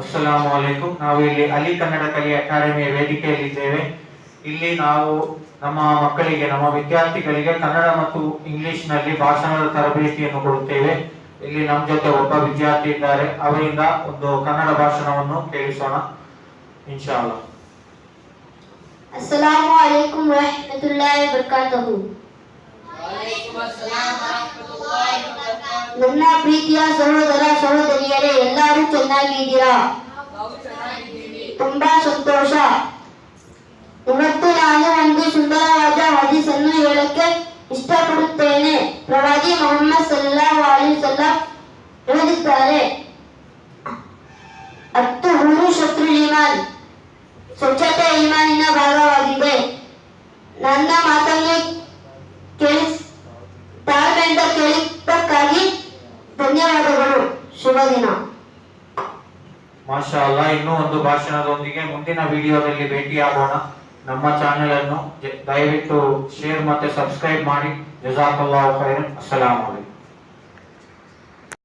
ಅಸ್ಸಲಾಮು ಅಲೈಕುಂ. ನಾವು ಇಲ್ಲಿ ಅಲಿ ಕನ್ನಡ ಕಲಿ ಅಕಾಡೆಮಿಯ ವೇದಿಕೆಯಲ್ಲಿದ್ದೇವೆ. ಇಲ್ಲಿ ನಾವು ನಮ್ಮ ಮಕ್ಕಳಿಗೆ, ನಮ್ಮ ವಿದ್ಯಾರ್ಥಿಗಳಿಗೆ ಕನ್ನಡ ಮತ್ತು ಇಂಗ್ಲಿಷ್ ನಲ್ಲಿ ಭಾಷಣದ ತರಬೇತಿಯನ್ನು ಕೊಡುತ್ತೇವೆ. ಇಲ್ಲಿ ನಮ್ಮ ಜೊತೆ ಒಬ್ಬ ವಿದ್ಯಾರ್ಥಿ ಇದ್ದಾರೆ, ಅವರಿಂದ ಒಂದು ಕನ್ನಡ ಭಾಷಣವನ್ನು ಕೇಳಿಸೋಣ ಇನ್ಶಾ ಅಲ್ಲಾಹ್. ಅಸ್ಸಲಾಮು ಅಲೈಕುಂ ವರಹ್ಮತುಲ್ಲಾಹಿ ವಬರಕಾತುಹು. ನನ್ನ ಪ್ರೀತಿಯ ಸಹೋದರ ಸಹೋದರಿಯರೇ, ಎಲ್ಲರೂ ಚೆನ್ನಾಗಿದ್ದೀರಾ? ತುಂಬಾ ಸಂತೋಷ. ಇವತ್ತು ನಾನು ಒಂದು ಸುಂದರವಾದ ಹದೀಸನ್ನು ಹೇಳಕ್ಕೆ ಇಷ್ಟಪಡುತ್ತೇನೆ. ಪ್ರವಾದಿ ಮೊಹಮ್ಮದ್ ಸಲ್ಲಲ್ಲಾಹು ಅಲೈಹಿ ವಸಲ್ಲಂ ಹೇಳಿದ್ದಾರೆ, 10 ಹುರು ಶತ್ರು ಈಮಾನ್. ಸ್ವಚ್ಛತೆ ಈಮಾನಿನ ಭಾಗವಾಗಿದೆ. ನನ್ನ ಮಾತನ್ನು ತಾಳ್ಮೆಯಿಂದ ಕೇಳಿದ್ದಕ್ಕಾಗಿ ಧನ್ಯವಾದಗಳು. ಶುಭ ದಿನ. ಮಾಷಾ ಅಲ್ಲಾ. ಇನ್ನೂ ಒಂದು ಭಾಷಣದೊಂದಿಗೆ ಮುಂದಿನ ವಿಡಿಯೋದಲ್ಲಿ ಭೇಟಿಯಾಗೋಣ. ನಮ್ಮ ಚಾನೆಲ್ ಅನ್ನು ದಯವಿಟ್ಟು ಶೇರ್ ಮತ್ತೆ ಸಬ್ಸ್ಕ್ರೈಬ್ ಮಾಡಿ. ಜಜಾಕಲ್ಲಾಹು ಖೈರನ್. ಅಸ್ಸಲಾಮು ಅಲೈಕುಂ.